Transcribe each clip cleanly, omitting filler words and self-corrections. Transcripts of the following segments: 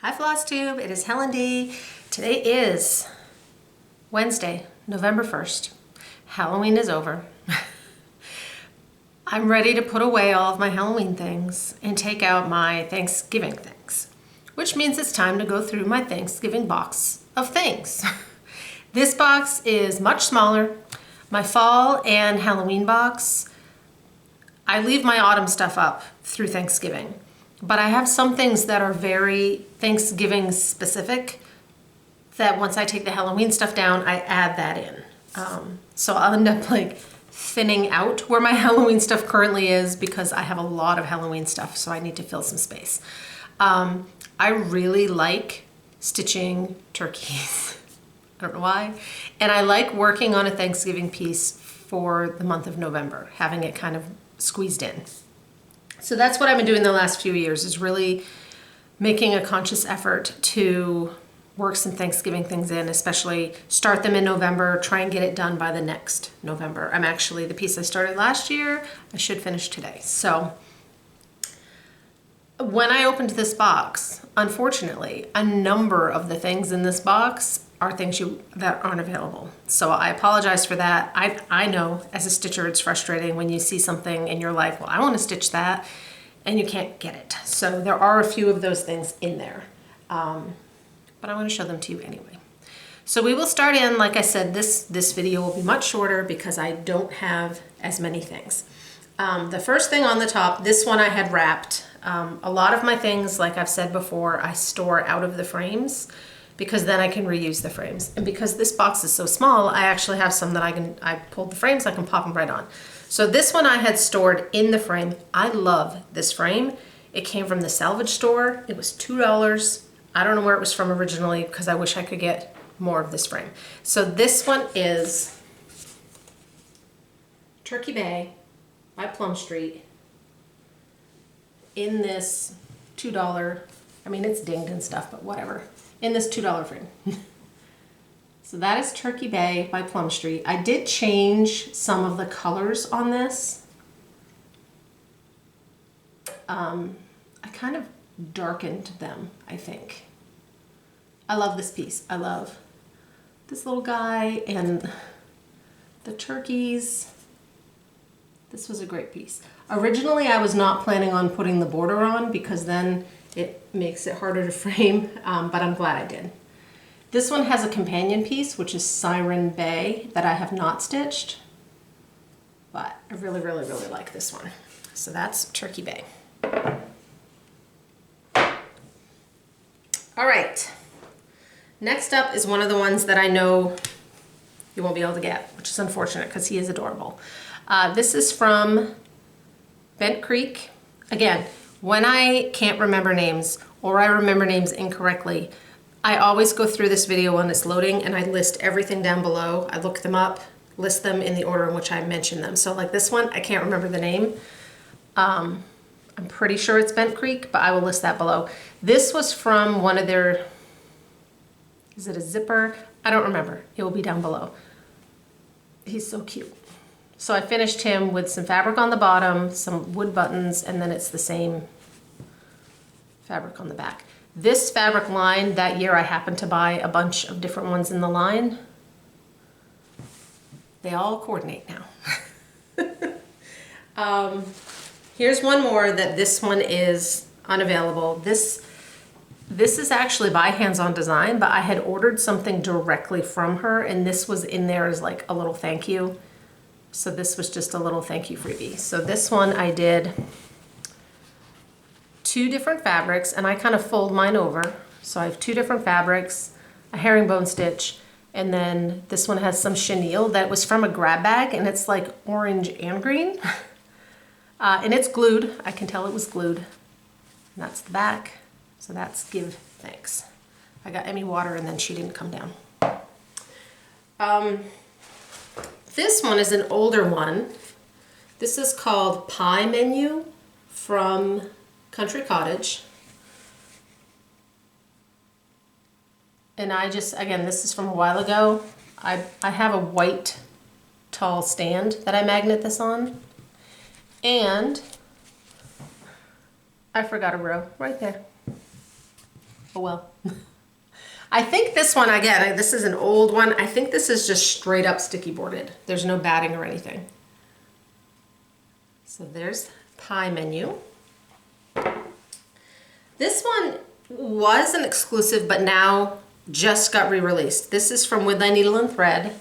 Hi Flosstube, it is Helen D. Today is Wednesday, November 1st. Halloween is over. I'm ready to put away all of my Halloween things and take out my Thanksgiving things, which means it's time to go through my Thanksgiving box of things. This box is much smaller. My fall and Halloween box, I leave my autumn stuff up through Thanksgiving. But I have some things that are very Thanksgiving specific that once I take the Halloween stuff down, I add that in. So I'll end up like thinning out where my Halloween stuff currently is because I have a lot of Halloween stuff, so I need to fill some space. I really like stitching turkeys. I don't know why. And I like working on a Thanksgiving piece for the month of November, having it kind of squeezed in. So that's what I've been doing the last few years, is really making a conscious effort to work some Thanksgiving things in, especially start them in November, try and get it done by the next November. I'm actually, the piece I started last year, I should finish today. So when I opened this box, unfortunately, a number of the things in this box are things that aren't available. So I apologize for that. I know as a stitcher it's frustrating when you see something and you're like, well, I want to stitch that, and you can't get it. So there are a few of those things in there, but I want to show them to you anyway. So we will start in, like I said, this video will be much shorter because I don't have as many things. The first thing on the top, this one I had wrapped. A lot of my things, like I've said before, I store out of the frames, because then I can reuse the frames. And because this box is so small, I actually have some that I pulled the frames, I can pop them right on. So this one I had stored in the frame. I love this frame. It came from the salvage store. It was $2. I don't know where it was from originally because I wish I could get more of this frame. So this one is Turkey Bay by Plum Street in this $2, I mean it's dinged and stuff, but whatever. In this $2 frame. So that is Turkey Bay by Plum Street. I did change some of the colors on this. I kind of darkened them, I think. I love this piece. I love this little guy and the turkeys. This was a great piece. Originally, I was not planning on putting the border on because then it makes it harder to frame, but I'm glad I did. This one has a companion piece, which is Siren Bay, that I have not stitched, but I really, really, really like this one. So that's Turkey Bay. All right, next up is one of the ones that I know you won't be able to get, which is unfortunate because he is adorable. This is from Bent Creek. Again, when I can't remember names or I remember names incorrectly, I always go through this video when it's loading and I list everything down below. I look them up, list them in the order in which I mention them. So like this one, I can't remember the name. I'm pretty sure it's Bent Creek, but I will list that below. This was from one of their, is it a zipper? I don't remember. It will be down below. He's so cute. So I finished him with some fabric on the bottom, some wood buttons, and then it's the same fabric on the back. This fabric line, that year I happened to buy a bunch of different ones in the line. They all coordinate now. Here's one more that this one is unavailable. This is actually by Hands On Design, but I had ordered something directly from her and this was in there as like a little thank you. So this was just a little thank you freebie. So this one I did 2 different fabrics and I kind of fold mine over. So I have 2 different fabrics, a herringbone stitch, and then this one has some chenille that was from a grab bag and it's like orange and green. And it's glued. I can tell it was glued. And that's the back. So that's Give Thanks. I got Emmy water and then she didn't come down. This one is an older one. This is called Pie Menu from Country Cottage. And again, this is from a while ago. I have a white tall stand that I magnet this on. And I forgot a row right there. Oh well. I think this one, again, this is an old one. I think this is just straight up sticky boarded. There's no batting or anything. So there's pie menu. This one was an exclusive, but now just got re-released. This is from With Thy Needle and Thread,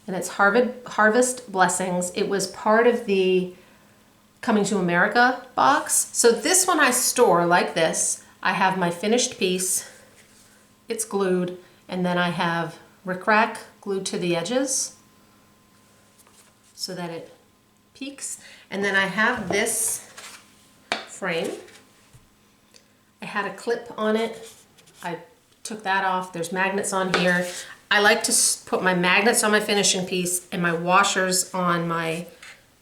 and it's Harvest Blessings. It was part of the Coming to America box. So this one I store like this. I have my finished piece. It's glued, and then I have rickrack glued to the edges so that it peaks. And then I have this frame. I had a clip on it. I took that off. There's magnets on here. I like to put my magnets on my finishing piece and my washers on my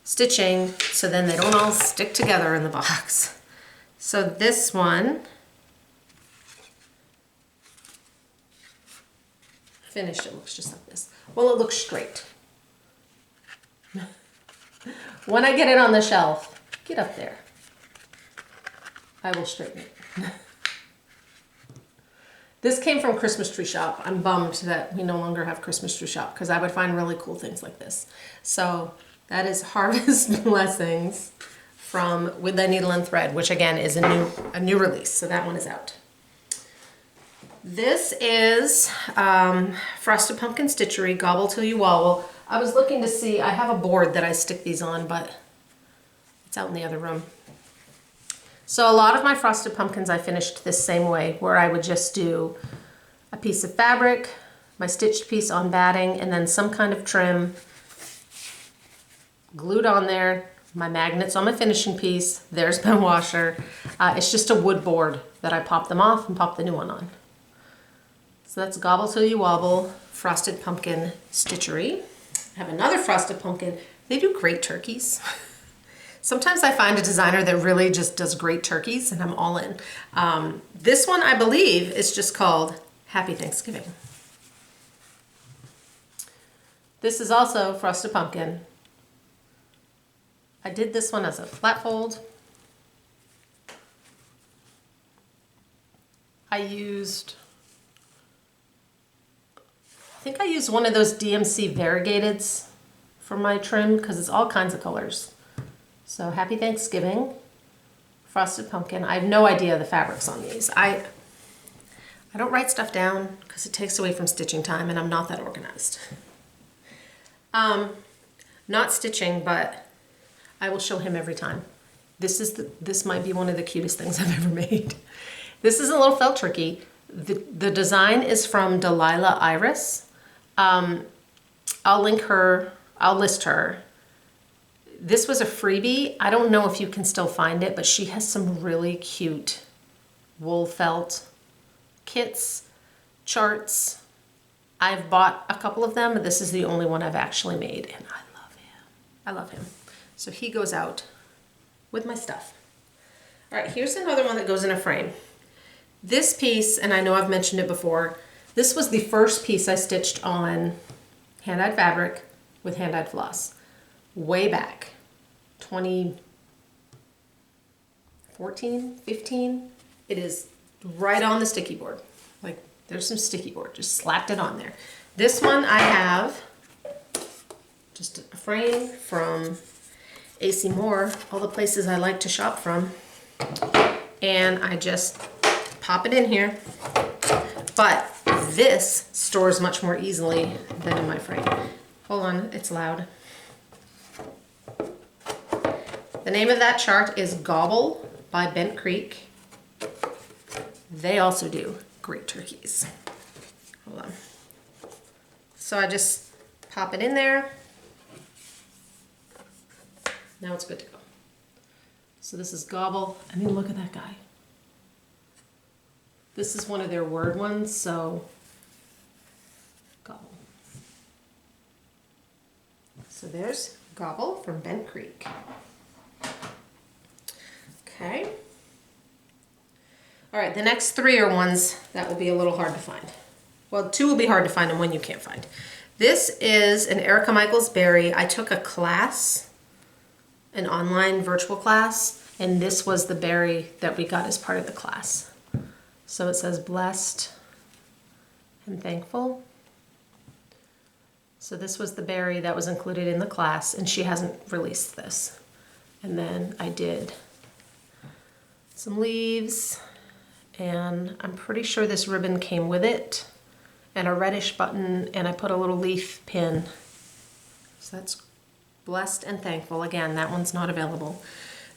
stitching so then they don't all stick together in the box. So this one, finished, it looks just like this. Well, it looks straight. When I get it on the shelf, get up there, I will straighten it. This came from Christmas Tree Shop. I'm bummed that we no longer have Christmas Tree Shop because I would find really cool things like this. So that is Harvest Blessings from With Thy Needle and Thread, which again is a new release. So that one is out. This is Frosted Pumpkin Stitchery, Gobble Till You Wobble. I was looking to see, I have a board that I stick these on, but it's out in the other room. So a lot of my Frosted Pumpkins I finished this same way, where I would just do a piece of fabric, my stitched piece on batting, and then some kind of trim glued on there, my magnets on my finishing piece, there's my washer. It's just a wood board that I pop them off and pop the new one on. So that's Gobble Till You Wobble, Frosted Pumpkin Stitchery. I have another Frosted Pumpkin. They do great turkeys. Sometimes I find a designer that really just does great turkeys and I'm all in. This one, I believe, is just called Happy Thanksgiving. This is also Frosted Pumpkin. I did this one as a flat fold. I think I used one of those DMC variegateds for my trim because it's all kinds of colors. So Happy Thanksgiving, Frosted Pumpkin. I have no idea the fabrics on these. I don't write stuff down because it takes away from stitching time and I'm not that organized. Not stitching, but I will show him every time. This might be one of the cutest things I've ever made. This is a little felt tricky. The design is from Delilah Iris. I'll link her, I'll list her. This was a freebie. I don't know if you can still find it, but she has some really cute wool felt kits, charts. I've bought a couple of them, but this is the only one I've actually made, and I love him. I love him. So he goes out with my stuff. All right, here's another one that goes in a frame. This piece, and I know I've mentioned it before, this was the first piece I stitched on hand-dyed fabric with hand-dyed floss. Way back, 2014, 15. It is right on the sticky board. Like, there's some sticky board, just slapped it on there. This one I have just a frame from AC Moore, all the places I like to shop from. And I just pop it in here. But this stores much more easily than in my frame. Hold on, it's loud. The name of that chart is Gobble by Bent Creek. They also do great turkeys. Hold on. So I just pop it in there. Now it's good to go. So this is Gobble. I mean, look at that guy. This is one of their word ones, so Gobble. So there's Gobble from Bent Creek. Okay. All right, the next three are ones that will be a little hard to find. Well, two will be hard to find and one you can't find. This is an Erica Michaels berry. I took a class, an online virtual class, and this was the berry that we got as part of the class. So it says blessed and thankful. So this was the berry that was included in the class, and she hasn't released this. And then I did some leaves, and I'm pretty sure this ribbon came with it, and a reddish button, and I put a little leaf pin. So that's blessed and thankful. Again, that one's not available.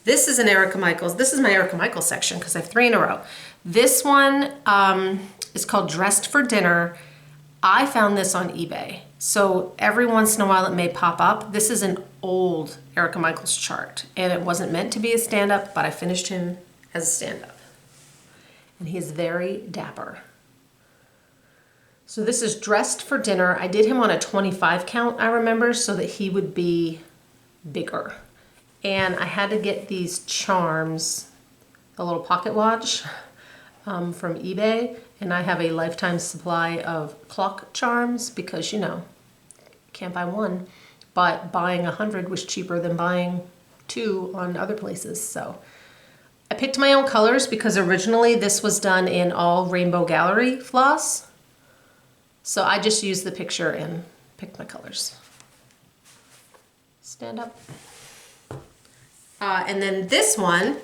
This is an Erica Michaels. This is my Erica Michaels section because I have 3 in a row. This one is called Dressed for Dinner. I found this on eBay. So every once in a while it may pop up. This is an old Erica Michaels chart, and it wasn't meant to be a stand-up, but I finished him as a stand-up. And he is very dapper. So this is Dressed for Dinner. I did him on a 25 count, I remember, so that he would be bigger. And I had to get these charms, a little pocket watch from eBay, and I have a lifetime supply of clock charms because, you know, can't buy one, but buying 100 was cheaper than buying 2 on other places. So I picked my own colors because originally this was done in all Rainbow Gallery floss. So I just used the picture and picked my colors. Stand up. And then this one,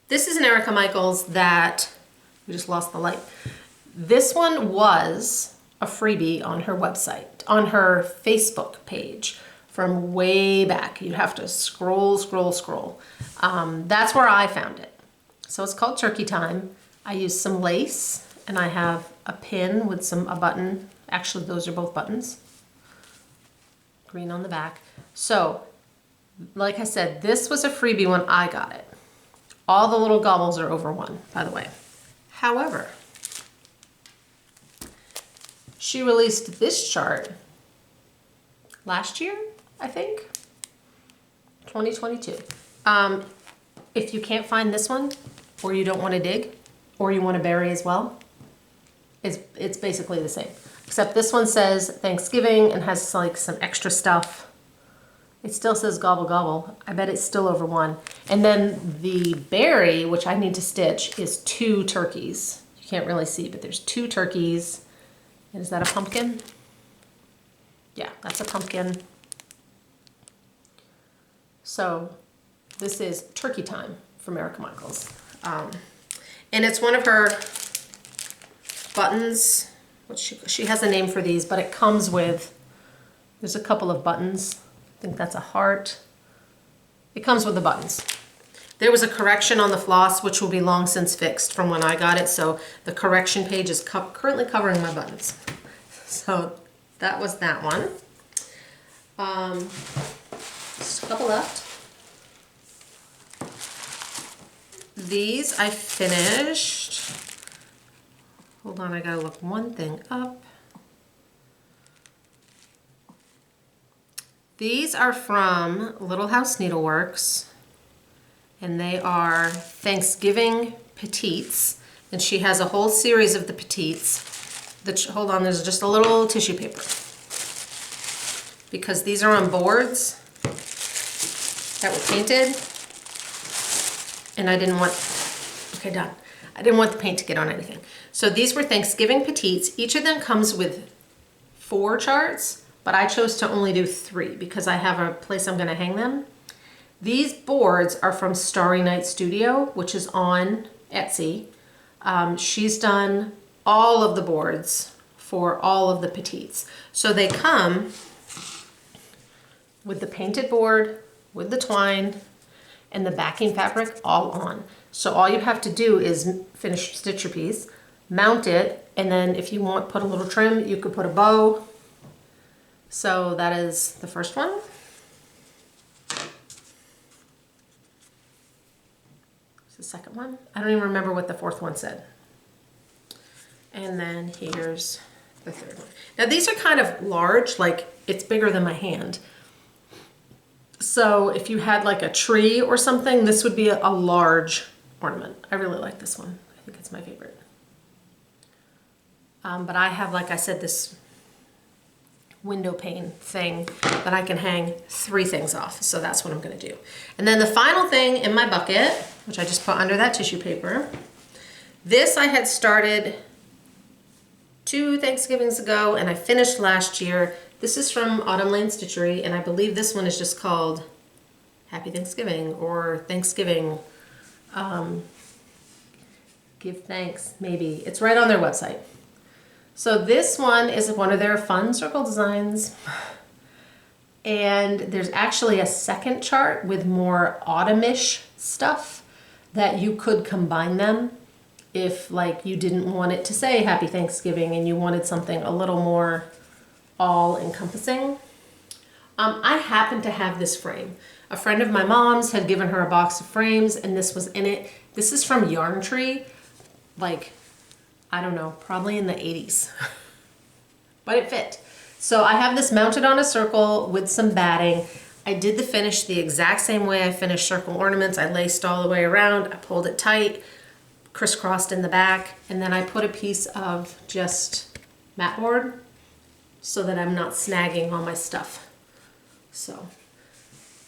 this is an Erica Michaels that, we just lost the light. This one was a freebie on her website, on her Facebook page from way back. You have to scroll, scroll, scroll. That's where I found it. So it's called Turkey Time. I used some lace, and I have a pin with a button. Actually, those are both buttons. Green on the back. So, like I said, this was a freebie when I got it. All the little gobbles are over 1, by the way. However, she released this chart last year, I think, 2022. If you can't find this one, or you don't want to dig, or you want to bury as well, it's basically the same. Except this one says Thanksgiving and has like some extra stuff. It still says gobble gobble. I bet it's still over 1. And then the berry, which I need to stitch, is 2 turkeys. You can't really see, but there's 2 turkeys. And is that a pumpkin? Yeah, that's a pumpkin. So this is Turkey Time from Erica Michaels. And it's one of her buttons, which she has a name for these, but it comes with, there's a couple of buttons. I think that's a heart. It comes with the buttons. There was a correction on the floss, which will be long since fixed from when I got it, so the correction page is currently covering my buttons. So that was that one. Just a couple left. These I finished. Hold on, I gotta look one thing up. These are from Little House Needleworks, and they are Thanksgiving Petites, and she has a whole series of the Petites. Hold on, there's just a little tissue paper. Because these are on boards that were painted, and I didn't want, okay, done. I didn't want the paint to get on anything. So these were Thanksgiving Petites. Each of them comes with 4 charts, but I chose to only do 3 because I have a place I'm gonna hang them. These boards are from Starry Night Studio, which is on Etsy. She's done all of the boards for all of the Petites. So they come with the painted board, with the twine, and the backing fabric all on. So all you have to do is finish stitch your piece, mount it, and then if you want, put a little trim, you could put a bow. So that is the first one. It's the second one. I don't even remember what the 4th one said. And then here's the 3rd one. Now these are kind of large, like it's bigger than my hand. So if you had like a tree or something, this would be a large ornament. I really like this one. I think it's my favorite. But I have, like I said, this window pane thing that I can hang 3 things off. So that's what I'm gonna do. And then the final thing in my bucket, which I just put under that tissue paper, This I had started 2 Thanksgivings ago and I finished last year. This is from Autumn Lane Stitchery, and I believe this one is just called Happy Thanksgiving or Thanksgiving. Give thanks, maybe. It's right on their website. So this one is one of their fun circle designs. And there's actually a second chart with more autumnish stuff that you could combine them if like you didn't want it to say Happy Thanksgiving and you wanted something a little more all-encompassing. I happen to have this frame. A friend of my mom's had given her a box of frames and this was in it. This is from Yarn Tree, like, I don't know, probably in the 80s. But it fit. So I have this mounted on a circle with some batting. I did the finish the exact same way I finished circle ornaments. I laced all the way around, I pulled it tight, crisscrossed in the back, and then I put a piece of just mat board so that I'm not snagging all my stuff. So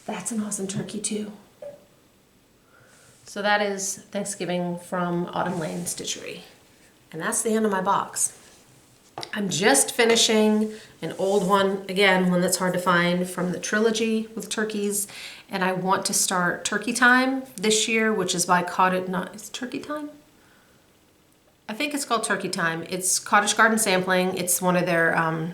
that's an awesome turkey too. So that is Thanksgiving from Autumn Lane Stitchery. And that's the end of my box. I'm just finishing an old one, again, one that's hard to find, from the trilogy with turkeys. And I want to start Turkey Time this year, which is by Cottage, is it Turkey Time? I think it's called Turkey Time. It's Cottage Garden Sampling. It's one of their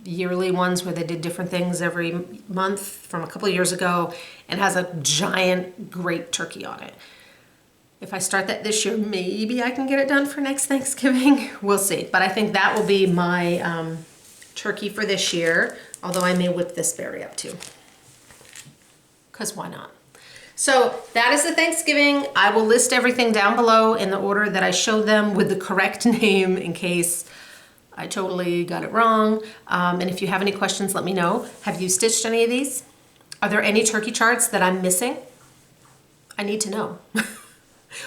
yearly ones where they did different things every month from a couple of years ago, and has a giant great turkey on it. If I start that this year, maybe I can get it done for next Thanksgiving. We'll see. But I think that will be my turkey for this year, although I may whip this berry up too. Because why not? So that is the Thanksgiving. I will list everything down below in the order that I showed them with the correct name in case I totally got it wrong. And if you have any questions, let me know. Have you stitched any of these? Are there any turkey charts that I'm missing? I need to know.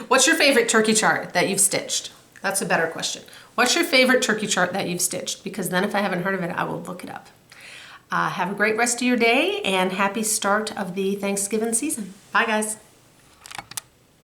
What's your favorite turkey chart that you've stitched? That's a better question. What's your favorite turkey chart that you've stitched? Because then if I haven't heard of it, I will look it up. Have a great rest of your day and happy start of the Thanksgiving season. Bye guys.